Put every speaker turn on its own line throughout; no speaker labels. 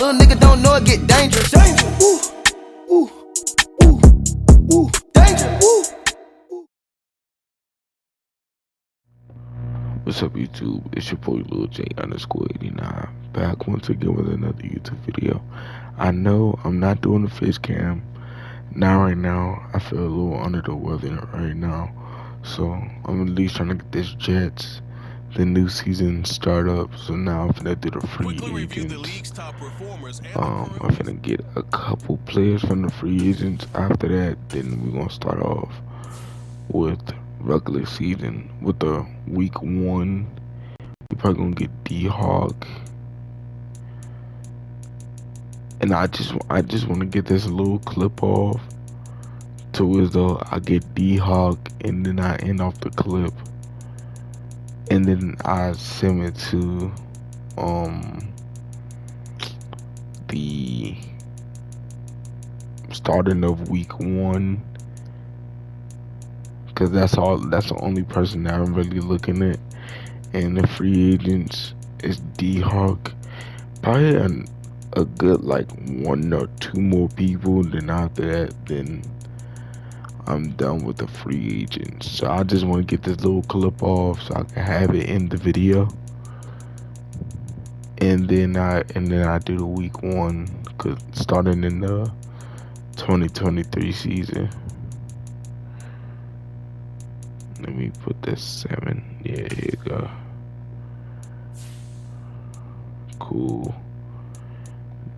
Little nigga don't know it get dangerous. Ooh, ooh, ooh, ooh, danger. Ooh.
What's up, YouTube? It's your boy Lil J _89 back once again with another YouTube video. I know I'm not doing the face cam, not right now. I feel a little under the weather right now, so I'm at least trying to get this Jets, the new season start up. So now I'm finna do the free agents. I'm finna get a couple players from the free agents. After that, then we're gonna start off with regular season with the week 1. We're probably gonna get D-Hawk, and I just want to get this little clip off to as though I get D-Hawk, and then I end off the clip, and then I send it to the starting of week 1, because that's the only person that I'm really looking at, and the free agents is D-Hawk. Probably a good like 1 or 2 more people. Then after that, then I'm done with the free agents. So I just want to get this little clip off so I can have it in the video, and then I do the week 1, cause starting in the 2023 season. Let me put this 7. Yeah, here you go. Cool.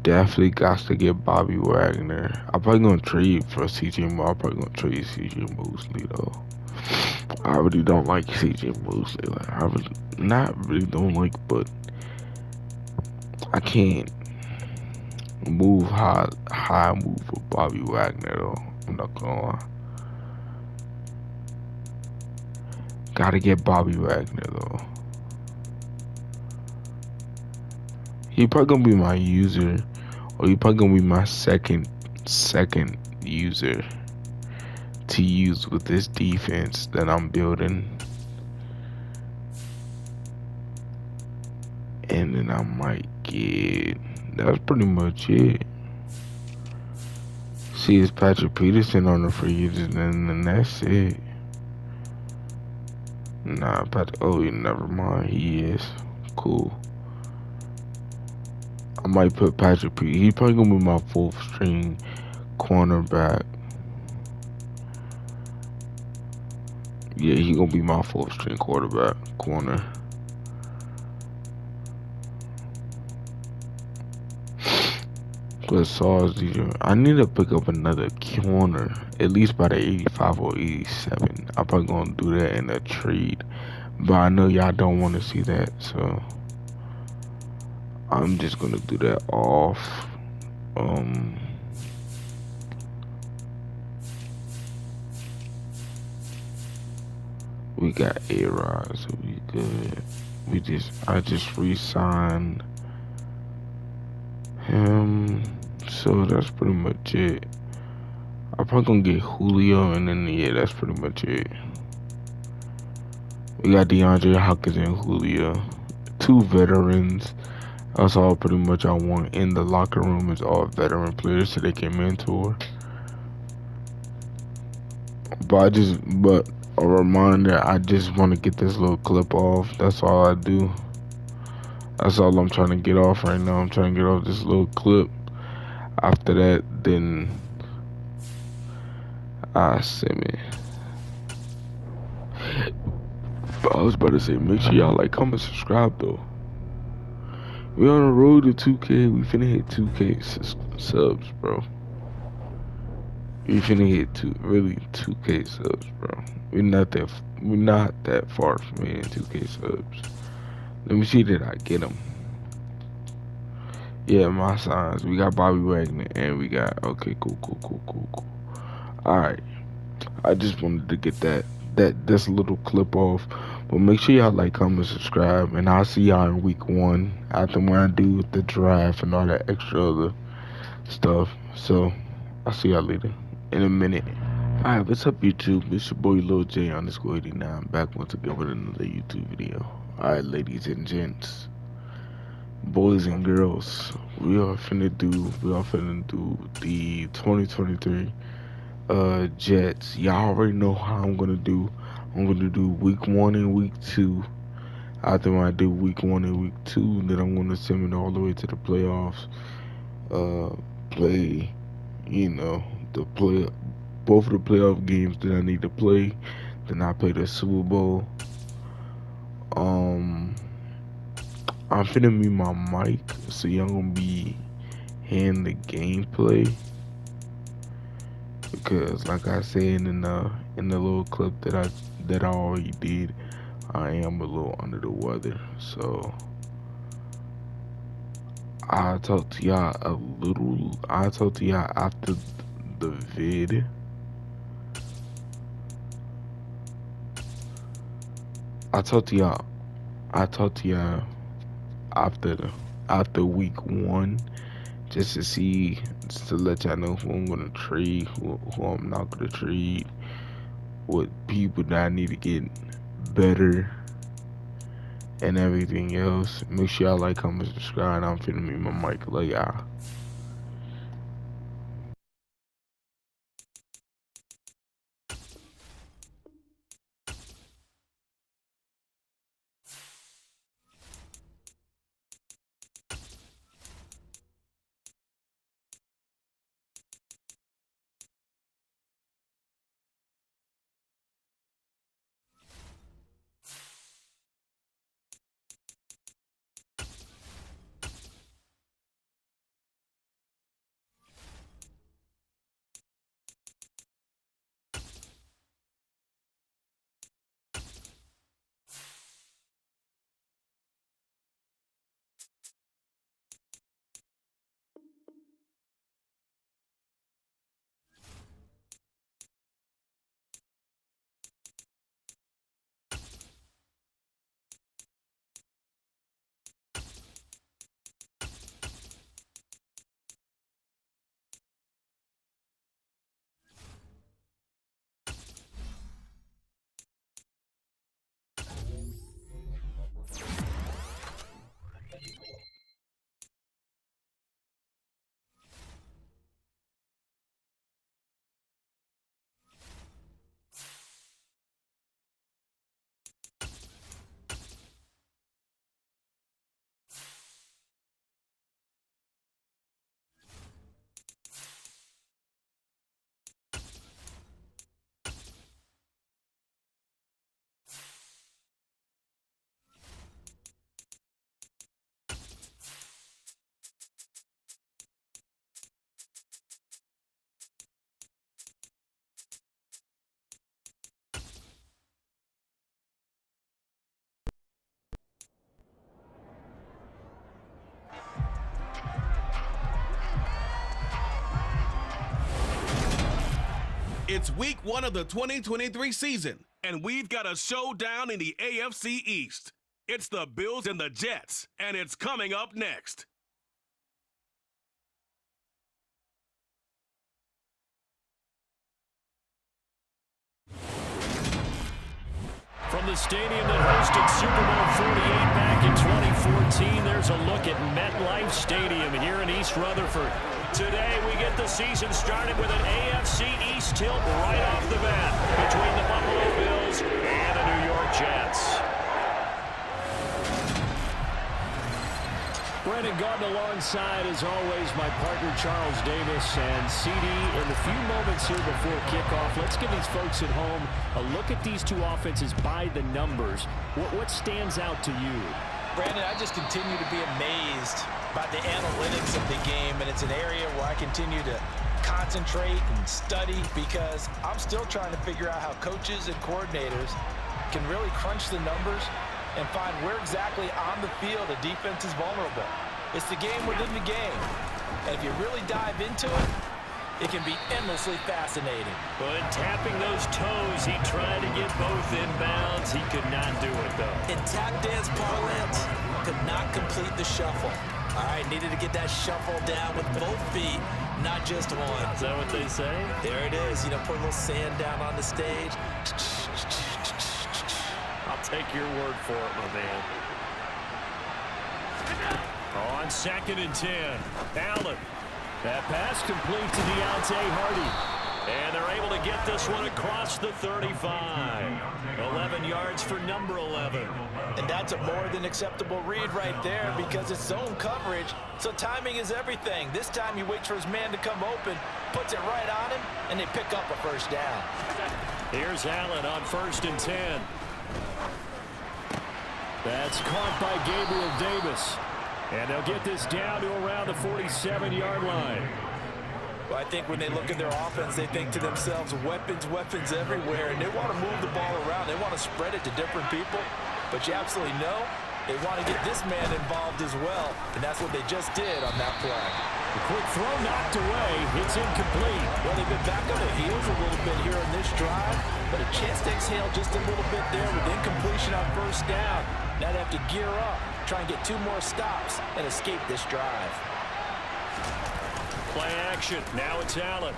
Definitely got to get Bobby Wagner. I'm probably gonna trade for CJ Mosley. I'm probably gonna trade CJ Mosley though. I really don't like CJ Mosley. Like I really not really don't like, but I can't move high move for Bobby Wagner though. I'm not gonna lie. Gotta get Bobby Wagner though. He probably gonna be my user, or he probably gonna be my second user to use with this defense that I'm building. And then I might get, that's pretty much it. See, it's Patrick Peterson on the free agent, and then that's it. Nah, never mind, he is. Cool. I might put Patrick Peterson, he probably gonna be my 4th string cornerback. Yeah, he gonna be my 4th string quarterback, corner. I need to pick up another corner, at least by the 85 or 87. I'm probably gonna do that in a trade, but I know y'all don't want to see that, so I'm just gonna do that off. We got A-Rod, so we good. I just re-signed him, so that's pretty much it. I'm probably gonna get Julio, and then yeah, that's pretty much it. We got DeAndre Hopkins and Julio, 2 veterans. That's all pretty much I want in the locker room, is all veteran players so they can mentor. But a reminder, I just want to get this little clip off. That's all I do. That's all I'm trying to get off right now. I'm trying to get off this little clip. After that, then I send it. But I was about to say, make sure y'all like, comment, subscribe though. We on the road to 2K. We finna hit 2K subs, bro. We finna hit 2K subs, bro. We're not that far from hitting 2K subs. Let me see that I get them. Yeah, my signs. We got Bobby Wagner, and we got, okay, cool. Alright. I just wanted to get this little clip off. But make sure y'all like, comment, subscribe, and I'll see y'all in week 1 after when I do the draft and all that extra other stuff. So I'll see y'all later in a minute. Alright, what's up, YouTube? It's your boy Lil J _89 back once again with another YouTube video. Alright, ladies and gents, boys and girls, we are finna do the 2023 Jets. Y'all already know how I'm gonna do. I'm gonna do week one and week two. After I do week one and week two, then I'm gonna send it all the way to the playoffs. Uh, play, you know, the play both of the playoff games that I need to play. Then I play the Super Bowl. Um, I'm finna mute my mic, so y'all gonna be hearing the gameplay because, like I said in the little clip that I already did, I am a little under the weather. So I'll talk to y'all a little. I'll talk to y'all after the vid. I'll talk to y'all. I'll talk to y'all after after week one, just to see, just to let y'all know who I'm gonna trade, who I'm not gonna trade, what people that I need to get better, and everything else. Make sure y'all like, comment, subscribe. I'm finna mute my mic. Love y'all.
It's week one of the 2023 season, and we've got a showdown in the AFC East. It's the Bills and the Jets, and it's coming up next.
From the stadium that hosted Super Bowl 48 back in 2014, there's a look at MetLife Stadium here in East Rutherford. Today, we get the season started with an AFC East tilt right off the bat between the Buffalo Bills and the New York Jets. Brandon Garden alongside, as always, my partner Charles Davis. And CD, in the few moments here before kickoff, let's give these folks at home a look at these two offenses by the numbers. What stands out to you?
Brandon, I just continue to be amazed by the analytics of the game, and it's an area where I continue to concentrate and study because I'm still trying to figure out how coaches and coordinators can really crunch the numbers and find where exactly on the field a defense is vulnerable. It's the game within the game. And if you really dive into it, it can be endlessly fascinating.
But tapping those toes, he tried to get both inbounds. He could not do it, though.
In tap dance parlance, could not complete the shuffle. All right, needed to get that shuffle down with both feet, not just one.
Is that what they say?
There it is. You know, put a little sand down on the stage.
I'll take your word for it, my man. On 2nd and 10, Allen. That pass complete to Deontay Hardy. And they're able to get this one across the 35. 11 yards for number 11.
And that's a more than acceptable read right there because it's zone coverage, so timing is everything. This time he waits for his man to come open, puts it right on him, and they pick up a first down.
Here's Allen on 1st and 10. That's caught by Gabriel Davis. And they'll get this down to around the 47-yard line.
Well, I think when they look at their offense, they think to themselves, weapons, weapons everywhere, and they want to move the ball around. They want to spread it to different people, but you absolutely know they want to get this man involved as well, and that's what they just did on that play.
The quick throw knocked away. It's incomplete.
Well, they've been back on their heels a little bit here on this drive, but a chance to exhale just a little bit there with incompletion on first down. Now they have to gear up, try and get 2 more stops, and escape this drive.
Play action. Now it's Allen.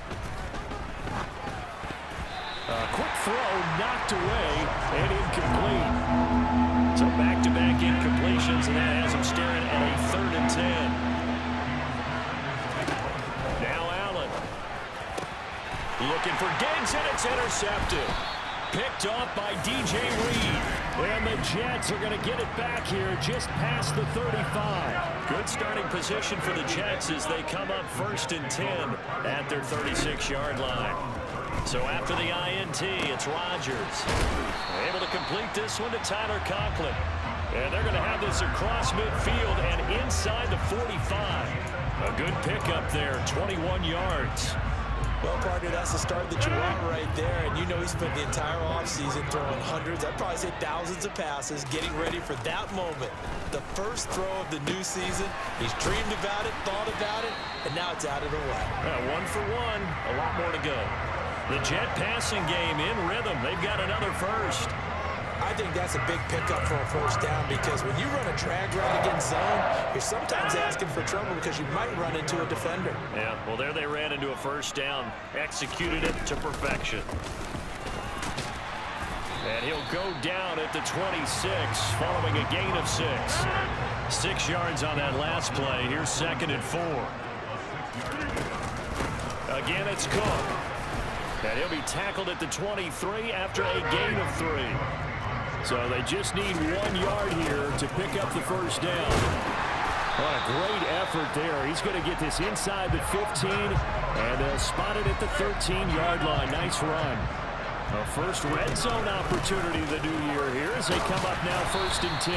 A quick throw knocked away and incomplete. So back-to-back incompletions, and that has him staring at a 3rd and 10. Now Allen. Looking for Diggs, and it's intercepted. Picked off by DJ Reed. And the Jets are going to get it back here just past the 35. Good starting position for the Jets as they come up 1st and 10 at their 36-yard line. So after the INT, it's Rodgers. Able to complete this one to Tyler Conklin. And they're going to have this across midfield and inside the 45. A good pickup there, 21 yards.
Well, partner, that's the start that you want right there. And you know he spent the entire offseason throwing hundreds, I'd probably say thousands of passes, getting ready for that moment. The first throw of the new season. He's dreamed about it, thought about it, and now it's out of the way.
1 for 1, a lot more to go. The Jet passing game in rhythm. They've got another first.
I think that's a big pickup for a first down because when you run a drag route against zone, you're sometimes asking for trouble because you might run into a defender.
Yeah, well, there they ran into a first down, executed it to perfection. And he'll go down at the 26 following a gain of 6. 6 yards on that last play. Here's 2nd and 4. Again, it's Cook. And he'll be tackled at the 23 after a gain of 3. So they just need 1 yard here to pick up the first down. What a great effort there. He's going to get this inside the 15, and they'll spot it at the 13-yard line. Nice run. A first red zone opportunity the new year here as they come up now 1st and 10.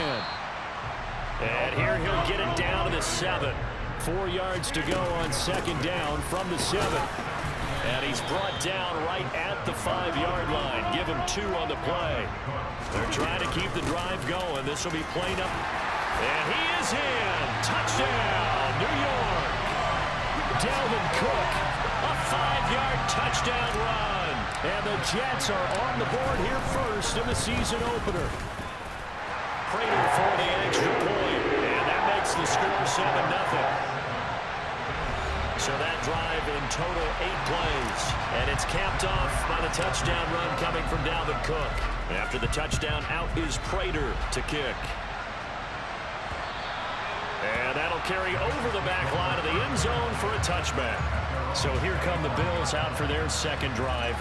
And here he'll get it down to the 7. 4 yards to go on 2nd down from the 7. And he's brought down right at the 5-yard line. Give him 2 on the play. They're trying to keep the drive going. This will be played up. And he is in. Touchdown, New York. Dalvin Cook, a 5-yard touchdown run. And the Jets are on the board here first in the season opener. Prater for the extra point. And that makes the score 7-0. So that drive in total 8 plays. And it's capped off by the touchdown run coming from Dalvin Cook. After the touchdown, out is Prater to kick. And that'll carry over the back line of the end zone for a touchback. So here come the Bills out for their 2nd drive.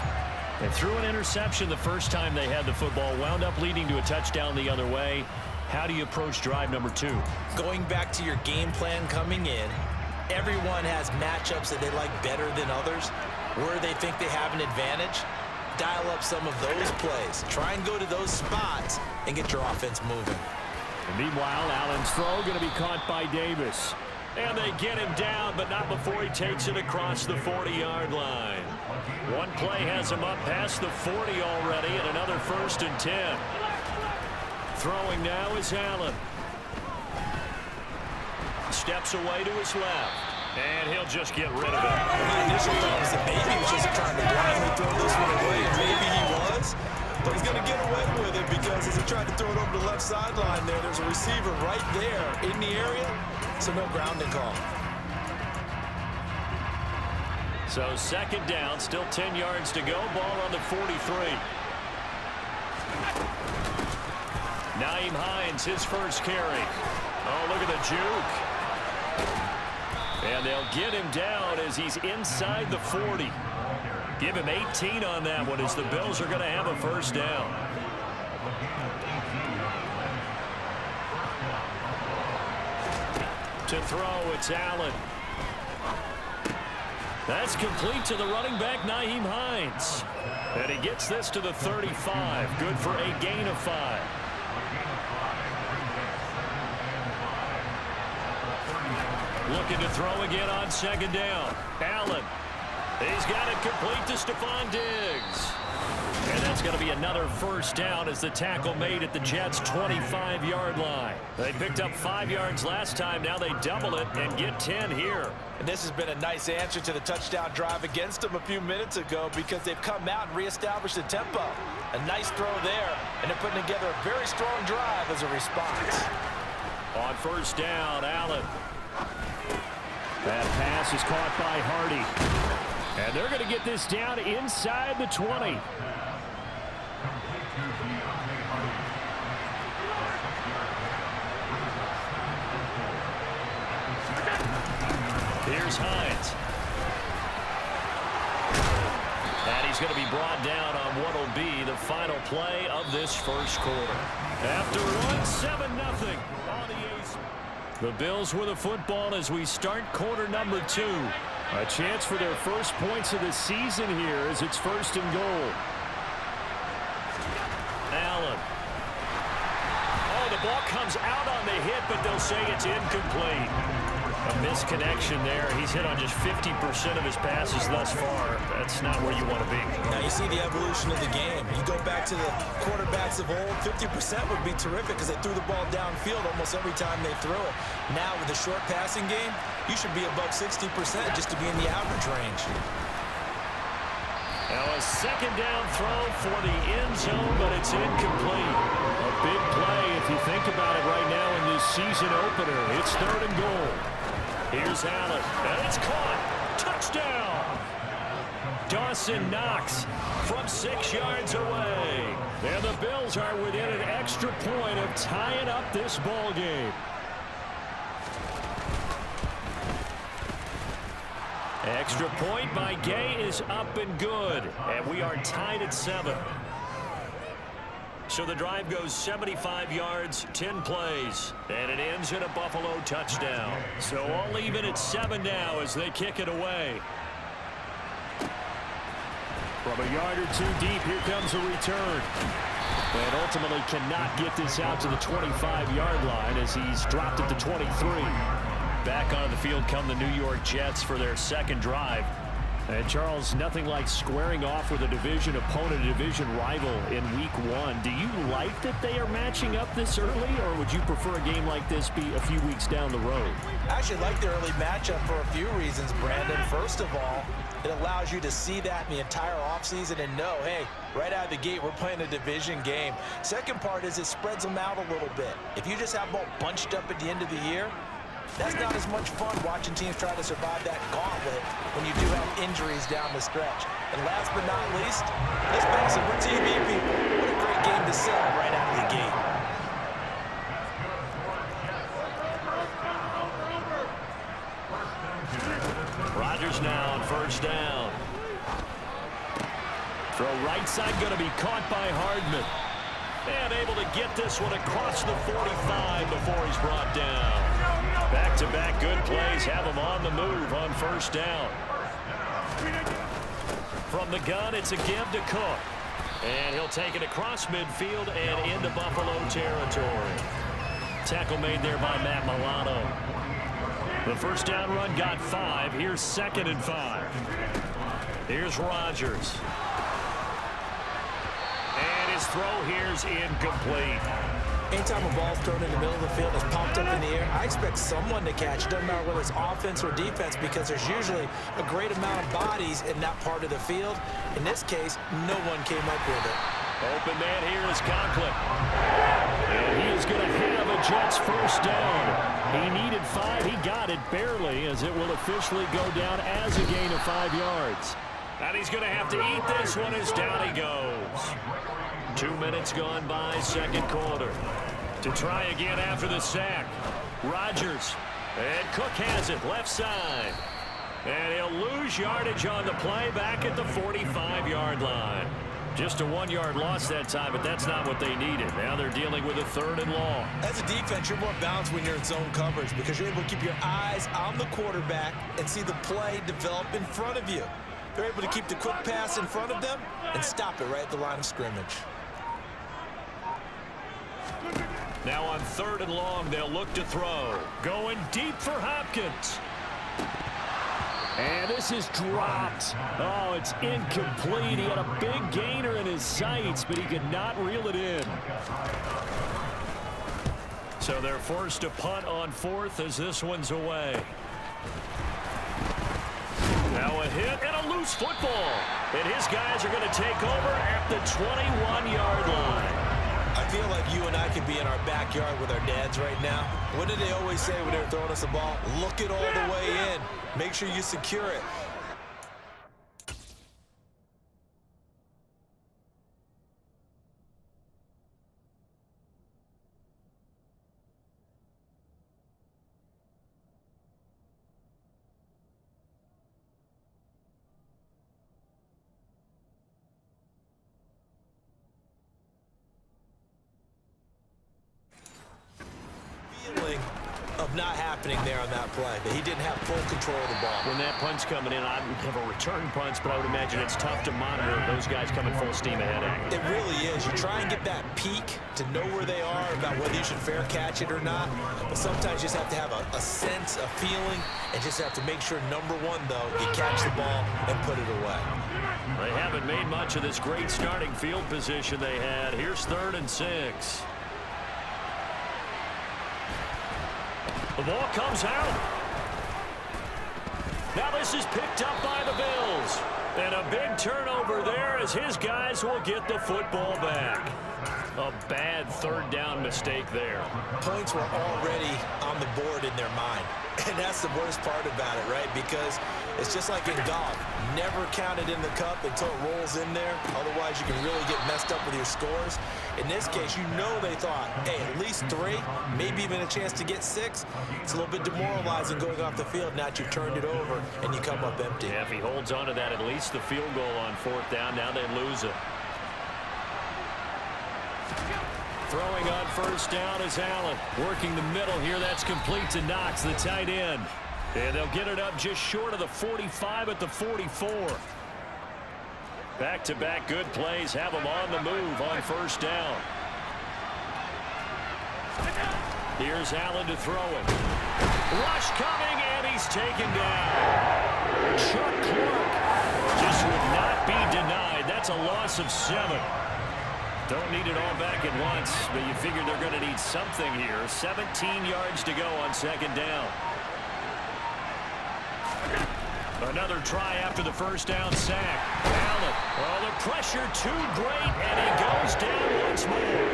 They threw an interception the first time they had the football, wound up leading to a touchdown the other way. How do you approach drive number 2?
Going back to your game plan coming in, everyone has matchups that they like better than others, where they think they have an advantage. Dial up some of those plays. Try and go to those spots and get your offense moving.
And meanwhile, Allen's throw going to be caught by Davis. And they get him down, but not before he takes it across the 40-yard line. One play has him up past the 40 already, and another 1st and 10. Throwing now is Allen. Steps away to his left. And he'll just get rid of it.
My initial thought was that maybe he was just trying to blindly throw this one away, and maybe he was. But he's going to get away with it because as he tried to throw it over the left sideline there's a receiver right there in the area, so no grounding call.
So 2nd down, still 10 yards to go. Ball on the 43. Nyheim Hines, his first carry. Oh, look at the juke. And they'll get him down as he's inside the 40. Give him 18 on that one as the Bills are going to have a first down. To throw, it's Allen. That's complete to the running back, Nyheim Hines. And he gets this to the 35. Good for a gain of 5. Looking to throw again on second down. Allen. He's got it complete to Stephon Diggs. And that's going to be another first down as the tackle made at the Jets' 25-yard line. They picked up 5 yards last time. Now they double it and get 10 here.
And this has been a nice answer to the touchdown drive against them a few minutes ago because they've come out and reestablished the tempo. A nice throw there, and they're putting together a very strong drive as a response.
On first down, Allen. That pass is caught by Hardy. And they're going to get this down inside the 20. Here's Hines. And he's going to be brought down on what will be the final play of this first quarter. After run 7-0 on the ace. The Bills with the football as we start quarter number 2. A chance for their first points of the season here as it's 1st and goal. Allen. Oh, the ball comes out on the hit, but they'll say it's incomplete. A misconnection there. He's hit on just 50% of his passes thus far. That's not where you want to be.
Now you see the evolution of the game. You go back to the quarterbacks of old, 50% would be terrific because they threw the ball downfield almost every time they threw it. Now with the short passing game, you should be above 60% just to be in the average range.
Now a second down throw for the end zone, but it's incomplete. A big play if you think about it right now in this season opener. It's 3rd and goal. Here's Allen, and it's caught. Touchdown! Dawson Knox from 6 yards away. And the Bills are within an extra point of tying up this ball game. Extra point by Gay is up and good. And we are tied at 7. So the drive goes 75 yards, 10 plays, and it ends in a Buffalo touchdown. So all even at 7 now as they kick it away. From a yard or 2 deep, here comes a return. And ultimately cannot get this out to the 25-yard line as he's dropped at the 23. Back on the field come the New York Jets for their second drive. And Charles, nothing like squaring off with a division opponent, a division rival in week 1. Do you like that they are matching up this early, or would you prefer a game like this be a few weeks down the road?
I actually like the early matchup for a few reasons, Brandon. First of all, it allows you to see that in the entire offseason and know, hey, right out of the gate, we're playing a division game. Second part is it spreads them out a little bit. If you just have them all bunched up at the end of the year, that's not as much fun watching teams try to survive that gauntlet when you do have injuries down the stretch. And last but not least, let's face it, we're TV people. What a great game to sell right out of the gate.
Rodgers now on first down. Throw right side going to be caught by Hardman. And able to get this one across the 45 before he's brought down. Back-to-back good plays have him on the move on first down. From the gun, it's a give to Cook. And he'll take it across midfield and into Buffalo territory. Tackle made there by Matt Milano. The first down run got 5. Here's 2nd and 5. Here's Rodgers. And his throw here's incomplete.
Anytime a ball's thrown in the middle of the field and it's popped up in the air, I expect someone to catch it. Doesn't matter whether it's offense or defense because there's usually a great amount of bodies in that part of the field. In this case, no one came up with it.
Open man here is Conklin. And he is going to have a Jets first down. He needed 5. He got it barely as it will officially go down as a gain of 5 yards. And he's going to have to eat this one as down he goes. 2 minutes gone by, second quarter. To try again after the sack. Rodgers. And Cook has it left side. And he'll lose yardage on the play back at the 45-yard line. Just a 1-yard loss that time, but that's not what they needed. Now they're dealing with a 3rd and long.
As a defense, you're more balanced when you're in zone coverage because you're able to keep your eyes on the quarterback and see the play develop in front of you. They're able to keep the quick pass in front of them and stop it right at the line of scrimmage.
Now on 3rd and long, they'll look to throw. Going deep for Hopkins. And this is dropped. Oh, it's incomplete. He had a big gainer in his sights, but he could not reel it in. So they're forced to punt on 4th as this one's away. Now a hit and a loose football. And his guys are going to take over at the 21-yard line.
I feel like you and I could be in our backyard with our dads right now. What did they always say when they were throwing us the ball? Look it all the way in. Make sure you secure it. Of not happening there on that play, that he didn't have full control of the ball.
When that punt's coming in, I have a return punch, but I would imagine it's tough to monitor those guys coming full steam ahead at you.
It really is. You try and get that peek to know where they are, about whether you should fair catch it or not, but sometimes you just have to have a sense, a feeling, and just have to make sure, number one, though, you catch the ball and put it away.
They haven't made much of this great starting field position they had. Here's 3rd and 6. The ball comes out. Now this is picked up by the Bills. And a big turnover there as his guys will get the football back. A bad 3rd down mistake there.
Points were already on the board in their mind. And that's the worst part about it, right? Because it's just like in golf. Never count it in the cup until it rolls in there. Otherwise, you can really get messed up with your scores. In this case, you know they thought, hey, at least 3, maybe even a chance to get 6. It's a little bit demoralizing going off the field. Now that you've turned it over and you come up empty.
Yeah, if he holds on to that, at least the field goal on 4th down. Now they lose it. Throwing on 1st down is Allen. Working the middle here. That's complete to Knox, the tight end. And they'll get it up just short of the 45 at the 44. Back-to-back good plays have them on the move on 1st down. Here's Allen to throw it. Rush coming, and he's taken down. Chuck Clark just would not be denied. That's a loss of 7. Don't need it all back at once, but you figure they're going to need something here. 17 yards to go on 2nd down. Another try after the 1st down sack. Allen. Oh, the pressure too great, and he goes down once more.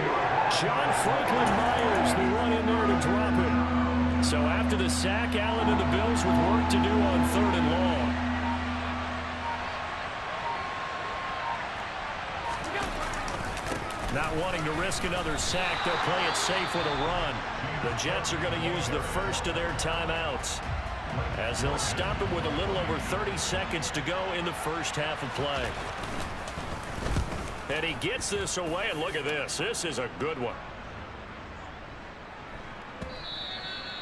John Franklin Myers, the run in there to drop him. So after the sack, Allen and the Bills with work to do on 3rd and long. Not wanting to risk another sack, they'll play it safe with a run. The Jets are going to use the first of their timeouts, as they'll stop it with a little over 30 seconds to go in the 1st half of play. And he gets this away, and look at this. This is a good one.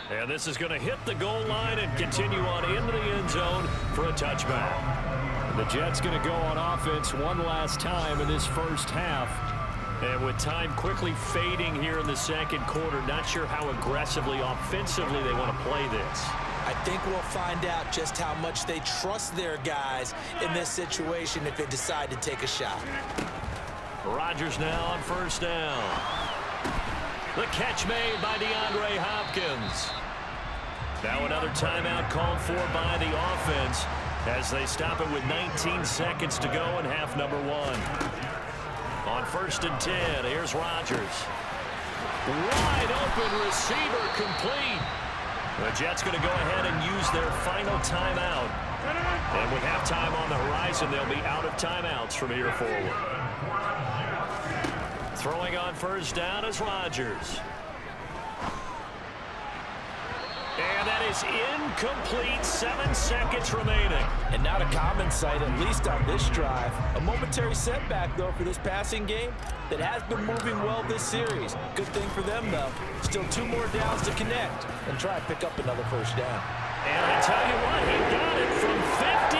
And this is going to hit the goal line and continue on into the end zone for a touchback. The Jets going to go on offense one last time in this 1st half. And with time quickly fading here in the 2nd quarter, not sure how aggressively, offensively they want to play this.
I think we'll find out just how much they trust their guys in this situation if they decide to take a shot.
Rodgers now on 1st down. The catch made by DeAndre Hopkins. Now another timeout called for by the offense as they stop it with 19 seconds to go in half number 1. On 1st and 10, here's Rodgers. Wide open receiver complete. The Jets going to go ahead and use their final timeout. And with halftime on the horizon, they'll be out of timeouts from here forward. Throwing on 1st down is Rodgers. And that is incomplete. 7 seconds remaining.
And not a common sight, at least on this drive. A momentary setback, though, for this passing game that has been moving well this series. Good thing for them, though. Still 2 more downs to connect and try and pick up another first down.
And I tell you what, he got it from 58.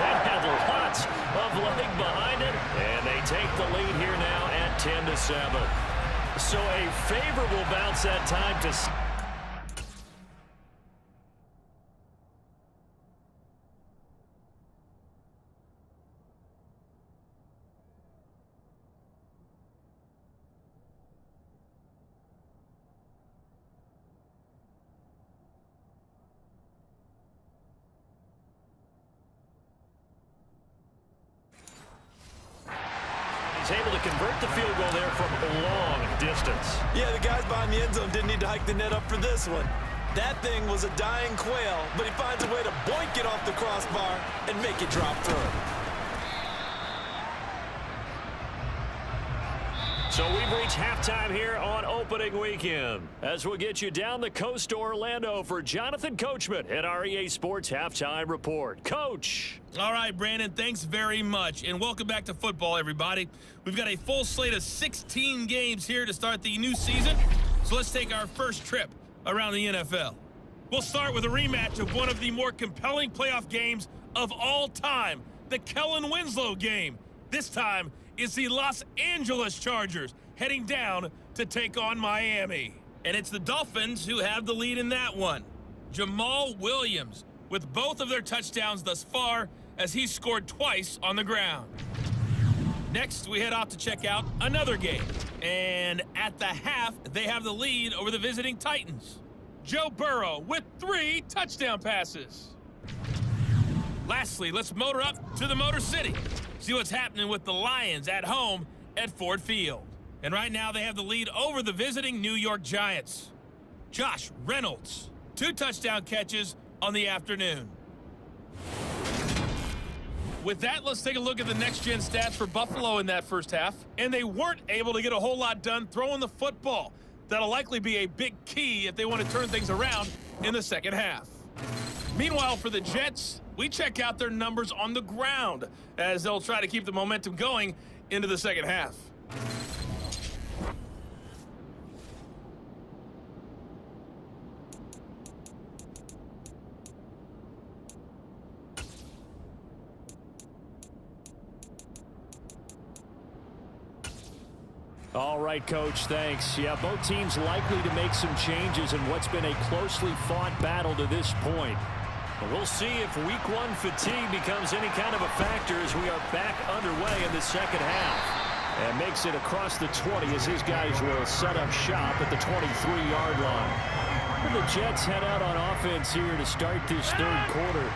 That had lots of leg behind it. And they take the lead here now at 10-7. So a favorable bounce that time to... He's able to convert the field goal there from a long distance.
Yeah, the guys behind the end zone didn't need to hike the net up for this one. That thing was a dying quail, but he finds a way to boink it off the crossbar and make it drop through.
So we've reached halftime here on opening weekend. As we'll get you down the coast to Orlando for Jonathan Coachman at our EA Sports Halftime Report. Coach.
All right, Brandon, thanks very much. And welcome back to football, everybody. We've got a full slate of 16 games here to start the new season. So let's take our first trip around the NFL. We'll start with a rematch of one of the more compelling playoff games of all time, the Kellen Winslow game. This time, it's the Los Angeles Chargers heading down to take on Miami. And it's the Dolphins who have the lead in that one. Jamal Williams with both of their touchdowns thus far as he scored twice on the ground. Next, we head off to check out another game. And at the half, they have the lead over the visiting Titans. Joe Burrow with 3 touchdown passes. Lastly, let's motor up to the Motor City. See what's happening with the Lions at home at Ford Field. And right now they have the lead over the visiting New York Giants. Josh Reynolds, 2 touchdown catches on the afternoon. With that, let's take a look at the next-gen stats for Buffalo in that first half. And they weren't able to get a whole lot done throwing the football. That'll likely be a big key if they want to turn things around in the second half. Meanwhile, for the Jets, we check out their numbers on the ground as they'll try to keep the momentum going into the second half.
All right, Coach, thanks. Yeah, both teams likely to make some changes in what's been a closely fought battle to this point. But we'll see if Week 1 fatigue becomes any kind of a factor as we are back underway in the second half. And makes it across the 20 as his guys will set up shop at the 23-yard line. And the Jets head out on offense here to start this third quarter.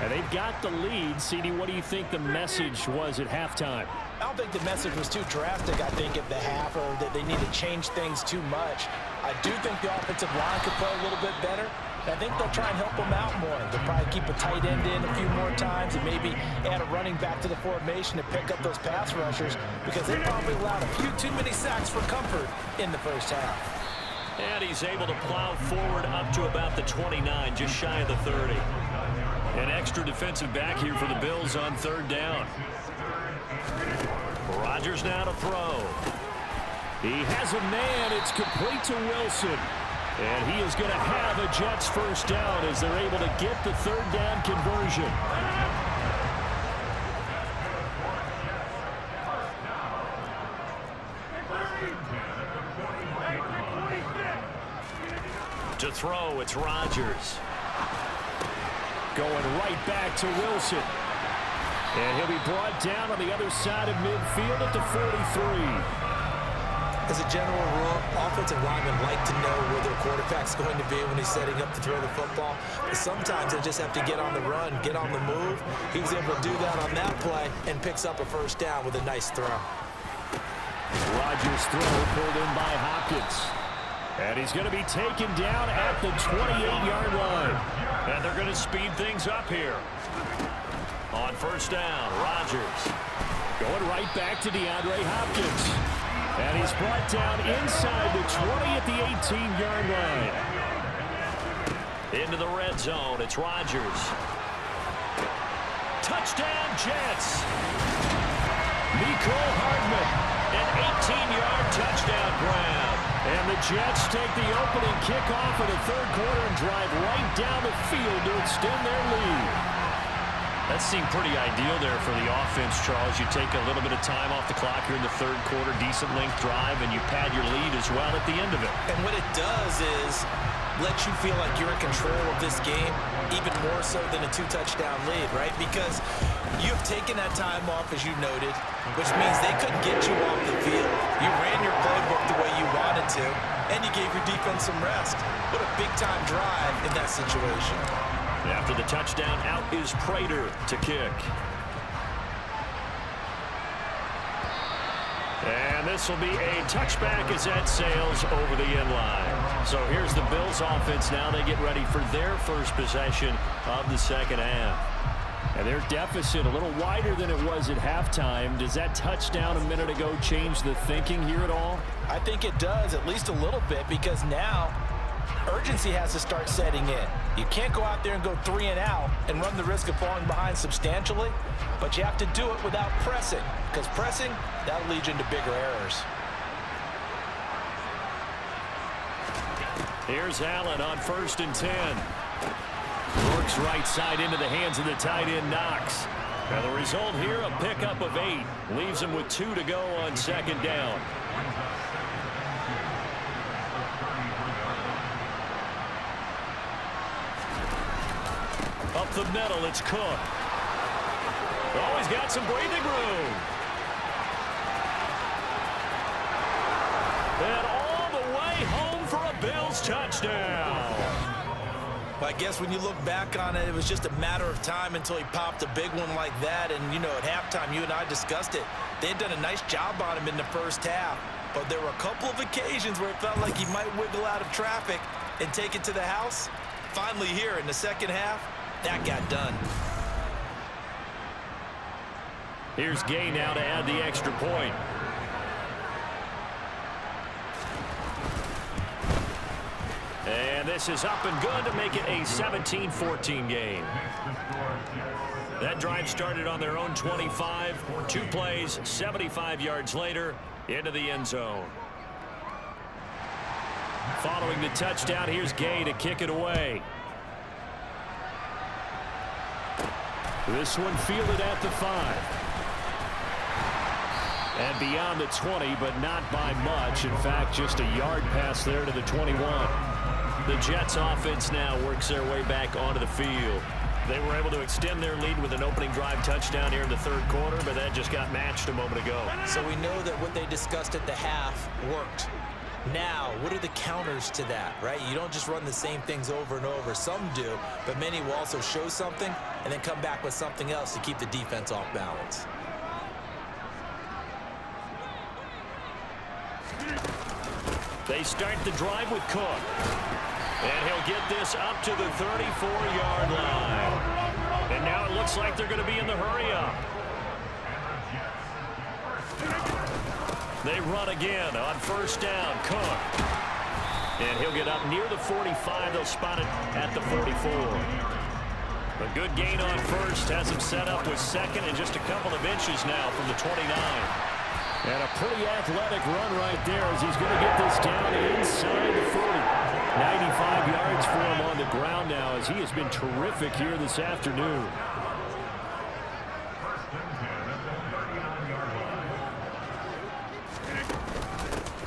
And they've got the lead. CD, what do you think the message was at halftime?
I don't think the message was too drastic, I think, at the half, or that they need to change things too much. I do think the offensive line could play a little bit better. I think they'll try and help them out more. They'll probably keep a tight end in a few more times and maybe add a running back to the formation to pick up those pass rushers because they probably allowed a few too many sacks for comfort in the first half.
And he's able to plow forward up to about the 29, just shy of the 30. An extra defensive back here for the Bills on third down. Rodgers now to throw. He has a man. It's complete to Wilson. And he is going to have a Jets first down as they're able to get the third down conversion. To throw, it's Rodgers. Going right back to Wilson. And he'll be brought down on the other side of midfield at the 43.
As a general rule, offensive linemen like to know where their quarterback's going to be when he's setting up to throw the football. But sometimes they just have to get on the run, get on the move. He was able to do that on that play and picks up a first down with a nice throw.
Rodgers' throw pulled in by Hopkins. And he's going to be taken down at the 28-yard line. And they're going to speed things up here. On first down, Rodgers going right back to DeAndre Hopkins. And he's brought down inside the 20 at the 18-yard line. Into the red zone, it's Rodgers. Touchdown, Jets. Mecole Hardman, an 18-yard touchdown grab. And the Jets take the opening kickoff of the third quarter and drive right down the field to extend their lead. That seemed pretty ideal there for the offense, Charles. You take a little bit of time off the clock here in the third quarter, decent length drive, and you pad your lead as well at the end of it.
And what it does is let you feel like you're in control of this game, even more so than a 2-touchdown lead, right? Because you've taken that time off, as you noted, which means they couldn't get you off the field. You ran your playbook the way you wanted to, and you gave your defense some rest. What a big-time drive in that situation.
After the touchdown, out is Prater to kick. And this will be a touchback as that sails over the end line. So here's the Bills offense now. They get ready for their first possession of the second half. And their deficit a little wider than it was at halftime. Does that touchdown a minute ago change the thinking here at all?
I think it does, at least a little bit, because now urgency has to start setting in. You can't go out there and go 3 and out and run the risk of falling behind substantially, but you have to do it without pressing, because pressing, that'll lead you into bigger errors.
Here's Allen on 1st and 10. Works right side into the hands of the tight end, Knox. Now the result here, a pickup of 8. Leaves him with 2 to go on second down. Up the middle, it's Cook. Oh, he's got some breathing room. And all the way home for a Bills touchdown.
Well, I guess when you look back on it, it was just a matter of time until he popped a big one like that. And, you know, at halftime, you and I discussed it. They had done a nice job on him in the first half. But there were a couple of occasions where it felt like he might wiggle out of traffic and take it to the house. Finally here in the second half, that got done.
Here's Gay now to add the extra point. And this is up and good to make it a 17-14 game. That drive started on their own 25. 2 plays, 75 yards later, into the end zone. Following the touchdown, here's Gay to kick it away. This one fielded at the 5. And beyond the 20, but not by much. In fact, just a yard pass there to the 21. The Jets offense now works their way back onto the field. They were able to extend their lead with an opening drive touchdown here in the third quarter, but that just got matched a moment ago.
So we know that what they discussed at the half worked. Now, what are the counters to that, right? You don't just run the same things over and over. Some do, but many will also show something and then come back with something else to keep the defense off balance.
They start the drive with Cook. And he'll get this up to the 34-yard line. And now it looks like they're going to be in the hurry-up. They run again on 1st down. Cook. And he'll get up near the 45. They'll spot it at the 44. A good gain on 1st. Has him set up with 2nd and just a couple of inches now from the 29. And a pretty athletic run right there as he's going to get this down inside the 40. 95 yards for him on the ground now as he has been terrific here this afternoon.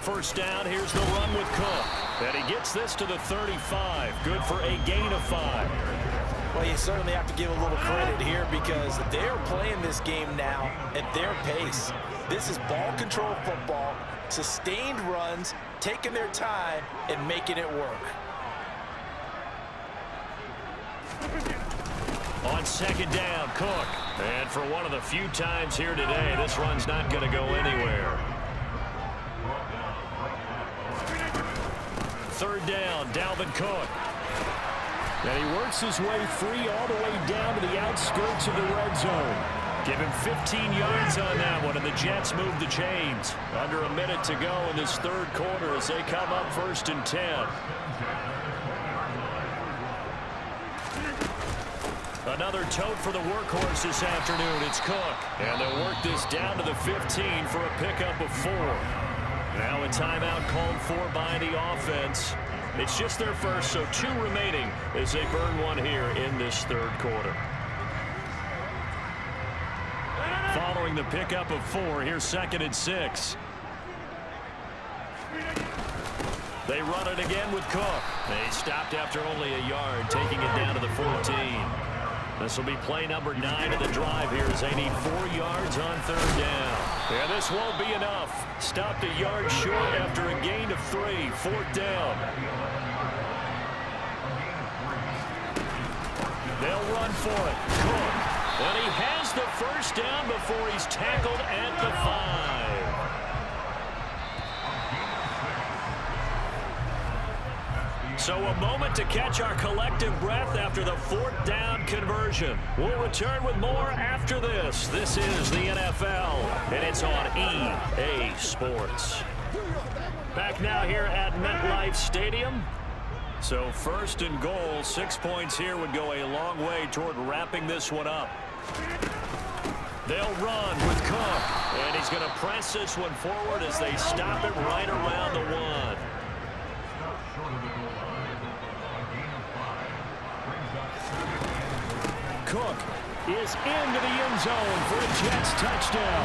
First down, here's the run with Cook. And he gets this to the 35. Good for a gain of 5.
Well, you certainly have to give a little credit here because they're playing this game now at their pace. This is ball control football, sustained runs, taking their time and making it work.
On 2nd down, Cook. And for one of the few times here today, this run's not going to go anywhere. 3rd down, Dalvin Cook. And he works his way free all the way down to the outskirts of the red zone. Give him 15 yards on that one, and the Jets move the chains. Under a minute to go in this third quarter as they come up 1st and 10. Another tote for the workhorse this afternoon. It's Cook. And they'll work this down to the 15 for a pickup of 4. Now a timeout called for by the offense. It's just their first, so 2 remaining as they burn one here in this third quarter. Following the pickup of 4, here's 2nd and 6. They run it again with Cook. They stopped after only a yard, taking it down to the 14. This will be play number 9 of the drive here as they need 4 yards on 3rd down. And this won't be enough. Stopped a yard short after a gain of 3. 4th down. They'll run for it. Cook. And he has the 1st down before he's tackled at the 5. So a moment to catch our collective breath after the 4th down conversion. We'll return with more after this. This is the NFL, and it's on EA Sports. Back now here at MetLife Stadium. So 1st and goal, 6 points here would go a long way toward wrapping this one up. They'll run with Cook, and he's going to press this one forward as they stop it right around the 1. Cook is into the end zone for a Jets touchdown.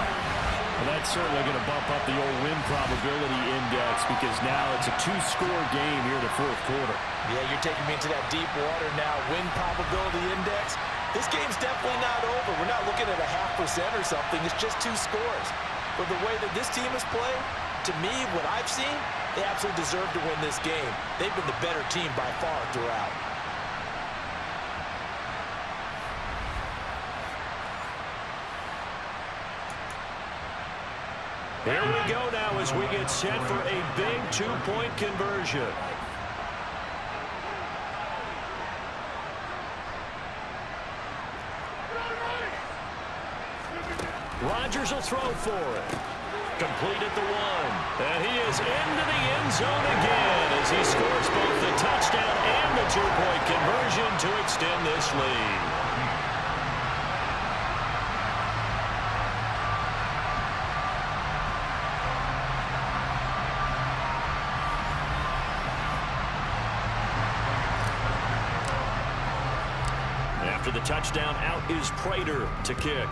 And that's certainly going to bump up the old win probability index because now it's a 2-score game here in the 4th quarter.
Yeah, you're taking me into that deep water now. Win probability index. This game's definitely not over. We're not looking at a 0.5% or something. It's just 2 scores. But the way that this team is playing, to me, what I've seen, they absolutely deserve to win this game. They've been the better team by far throughout.
Here we go now as we get set for a big 2-point conversion. Rodgers will throw for it. Complete at the 1. And he is into the end zone again as he scores both the touchdown and the 2-point conversion to extend this lead. After the touchdown, out is Prater to kick.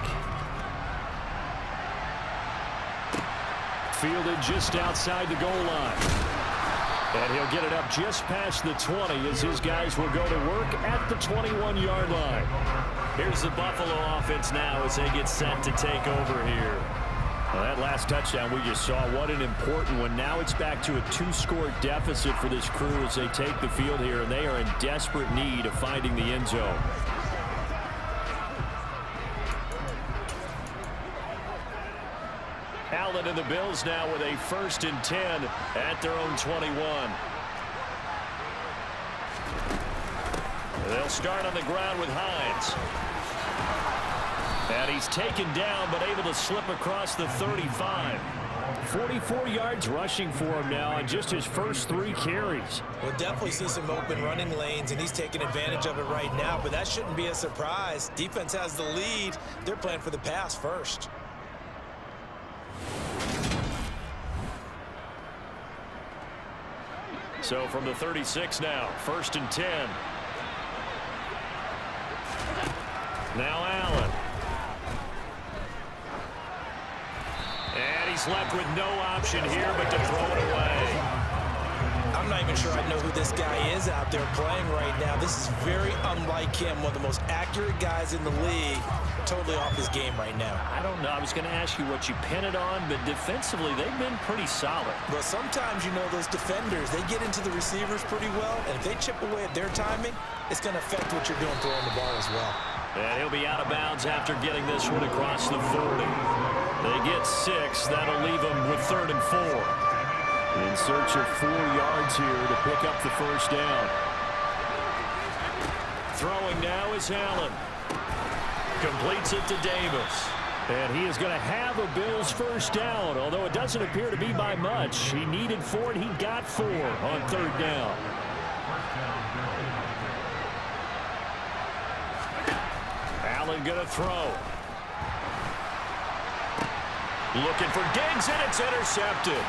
Fielded just outside the goal line. And he'll get it up just past the 20 as his guys will go to work at the 21-yard line. Here's the Buffalo offense now as they get set to take over here. Well, that last touchdown we just saw, what an important one. Now it's back to a 2-score deficit for this crew as they take the field here, and they are in desperate need of finding the end zone. Allen and the Bills now with a 1st and 10 at their own 21. They'll start on the ground with Hines. And he's taken down but able to slip across the 35. 44 yards rushing for him now on just his first 3 carries.
We'll definitely see some open running lanes, and he's taking advantage of it right now, but that shouldn't be a surprise. Defense has the lead. They're playing for the pass first.
So from the 36 now, 1st and 10. Now Allen. And he's left with no option here but to throw it away.
I'm not even sure I know who this guy is out there playing right now. This is very unlike him, one of the most accurate guys in the league. Totally off his game right now.
I don't know. I was going to ask you what you pin it on, but defensively they've been pretty solid.
Well, sometimes, you know, those defenders, they get into the receivers pretty well, and if they chip away at their timing, it's going to affect what you're doing throwing the ball as well.
And he'll be out of bounds after getting this one across the 40. They get 6. That'll leave them with 3rd and 4. In search of 4 yards here to pick up the 1st down. Throwing now is Allen. Completes it to Davis. And he is going to have a Bills 1st down, although it doesn't appear to be by much. He needed 4, and he got 4 on 3rd down. Allen going to throw. Looking for Diggs, and it's intercepted.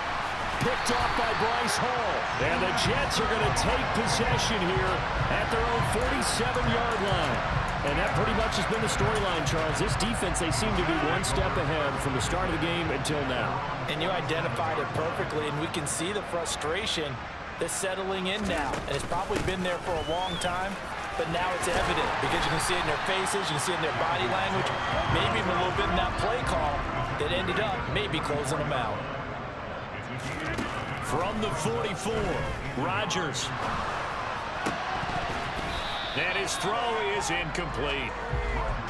Picked off by Bryce Hall. And the Jets are going to take possession here at their own 47-yard line. And that pretty much has been the storyline, Charles. This defense, they seem to be one step ahead from the start of the game until now.
And you identified it perfectly, and we can see the frustration that's settling in now. And it's probably been there for a long time, but now it's evident because you can see it in their faces, you can see it in their body language, maybe even a little bit in that play call that ended up maybe closing them out.
From the 44, Rodgers. And his throw is incomplete.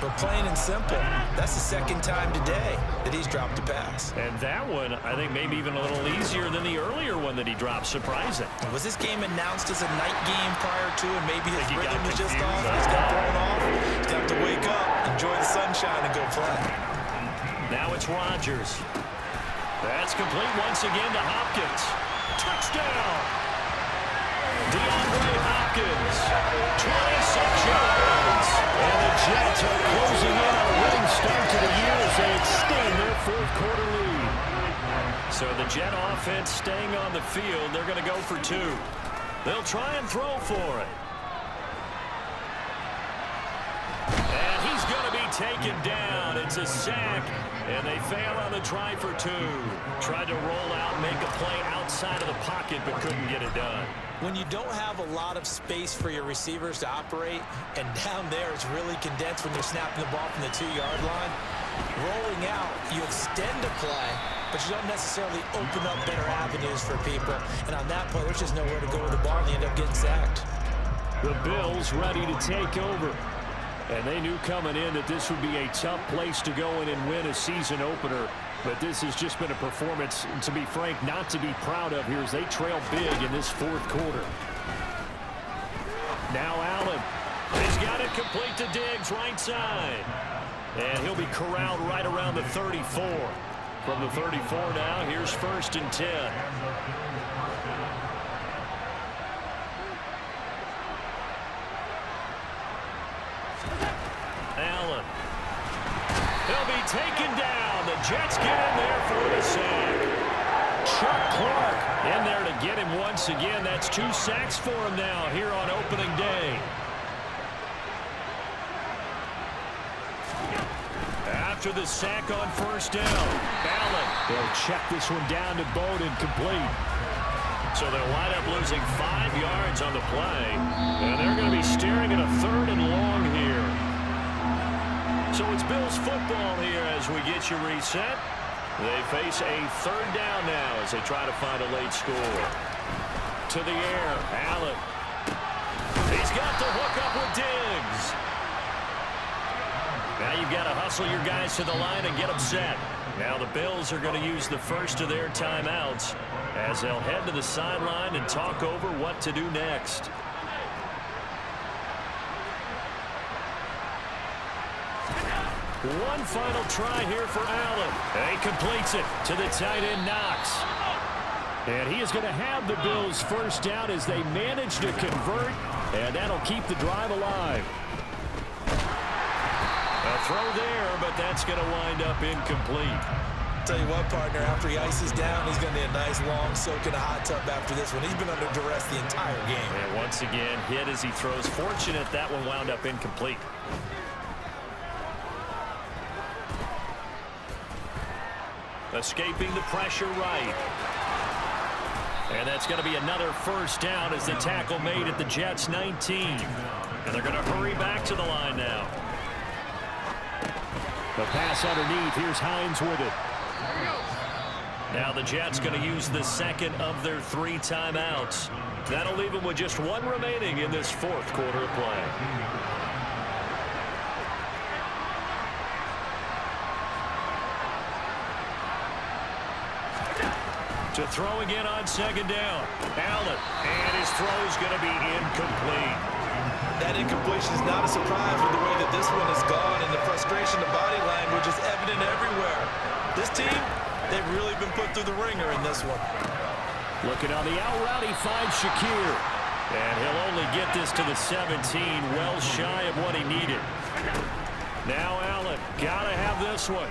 But plain and simple, that's the second time today that he's dropped a pass.
And that one, I think, maybe even a little easier than the earlier one that he dropped. Surprising.
Was this game announced as a night game prior to, and maybe his rhythm was just off? He's got thrown off. He's got to wake up, enjoy the sunshine, and go play.
Now it's Rodgers. That's complete once again to Hopkins. Touchdown! DeAndre Hopkins, 26 yards. And the Jets are closing in on a winning start to the year as they extend their fourth-quarter lead. So the Jet offense staying on the field. They're going to go for two. They'll try and throw for it. And he's going to be taken down. It's a sack. And they fail on the try for two. Tried to roll out, make a play outside of the pocket, but couldn't get it done.
When you don't have a lot of space for your receivers to operate, and down there it's really condensed when you're snapping the ball from the 2-yard line, rolling out, you extend a play, but you don't necessarily open up better avenues for people. And on that play, there's just nowhere to go with the ball, and they end up getting sacked.
The Bills ready to take over. And they knew coming in that this would be a tough place to go in and win a season opener. But this has just been a performance, to be frank, not to be proud of here as they trail big in this fourth quarter. Now Allen. He's got it complete to Diggs, right side. And he'll be corralled right around the 34. From the 34 now, here's 1st and 10. Allen. He'll be taken down. The Jets get in there for the sack. Chuck Clark in there to get him once again. That's 2 sacks for him now here on opening day. After the sack on 1st down, Allen. They'll check this one down to Bowden, complete. So they'll wind up losing 5 yards on the play. And they're going to be staring at a 3rd and long here. So it's Bills football here as we get you reset. They face a 3rd down now as they try to find a late score. To the air, Allen. He's got the hook up with Diggs. Now you've got to hustle your guys to the line and get them set. Now the Bills are going to use the first of their timeouts as they'll head to the sideline and talk over what to do next. One final try here for Allen. And he completes it to the tight end, Knox. And he is going to have the Bills 1st down as they manage to convert, and that'll keep the drive alive. A throw there, but that's going to wind up incomplete.
Tell you what, partner, after he ices down, he's going to need a nice long soak in a hot tub after this one. He's been under duress the entire game.
And once again, hit as he throws. Fortunate that one wound up incomplete. Escaping the pressure right. And that's going to be another 1st down as the tackle made at the Jets' 19. And they're going to hurry back to the line now. The pass underneath. Here's Hines with it. Now the Jets going to use the 2nd of their 3 timeouts. That'll leave them with just 1 remaining in this 4th quarter of play. To throw again on 2nd down. Allen. And his throw is going to be incomplete.
That incompletion is not a surprise with the way that this one has gone, and the frustration, the body language is evident everywhere. This team, they've really been put through the ringer in this one.
Looking on the out route, he finds Shakir. And he'll only get this to the 17, well shy of what he needed. Now Allen, gotta have this one.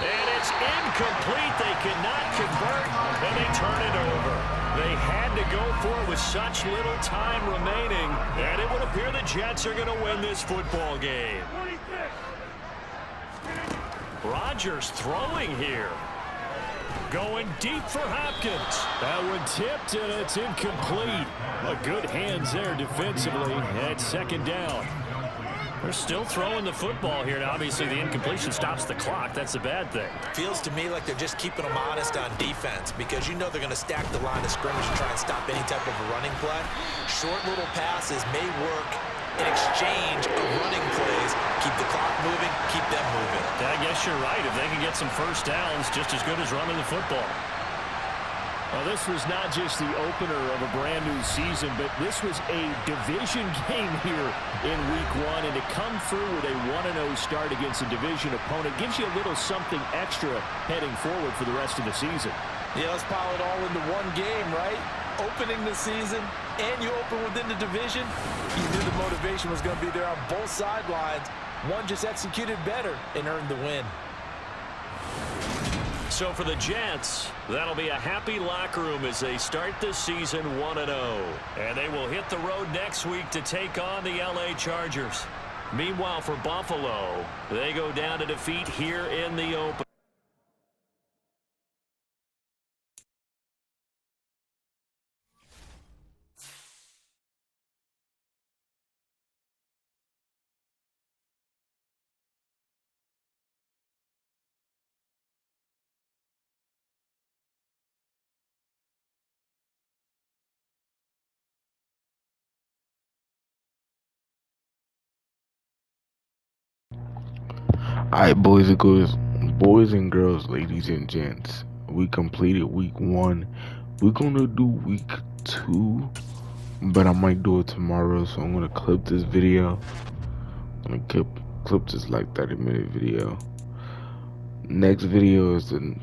And it's incomplete. They cannot convert, and they turn it over. They had to go for it with such little time remaining, and it would appear the Jets are going to win this football game. Rodgers throwing here. Going deep for Hopkins. That one tipped, and it's incomplete. But good hands there defensively at second down. They're still throwing the football here. Now, obviously, the incompletion stops the clock. That's a bad thing.
Feels to me like they're just keeping them honest on defense because you know they're going to stack the line of scrimmage and try and stop any type of a running play. Short little passes may work in exchange of running plays. Keep the clock moving, keep them moving.
I guess you're right. If they can get some first downs, just as good as running the football.
Well, this was not just the opener of a brand new season, but this was a division game here in week one. And to come through with a 1-0 start against a division opponent gives you a little something extra heading forward for the rest of the season.
Yeah, let's pile it all into one game, right? Opening the season, and you open within the division. You knew the motivation was going to be there on both sidelines. One just executed better and earned the win.
So for the Jets, that'll be a happy locker room as they start this season 1-0. And they will hit the road next week to take on the LA Chargers. Meanwhile, for Buffalo, they go down to defeat here in the open.
Alright, boys and girls, ladies and gents, we completed week 1. We're gonna do week 2, but I might do it tomorrow, so I'm gonna clip this video. I'm gonna clip this like 30-minute video. Next video is the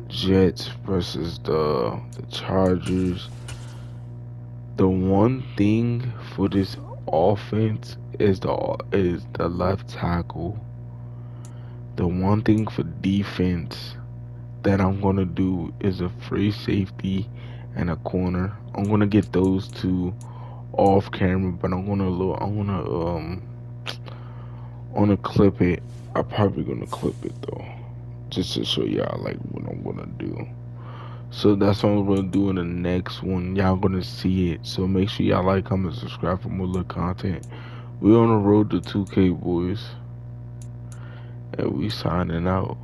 Jets versus the Chargers. The one thing for this offense is the left tackle. The one thing for defense that I'm gonna do is a free safety and a corner. I'm gonna get those two off camera, but I'm gonna clip it. I'm probably gonna clip it though, just to show y'all like what I'm gonna do. So that's what I'm gonna do in the next one. Y'all gonna see it. So make sure y'all like, comment, subscribe for more little content. We're on the road to 2K, boys. And we signing out.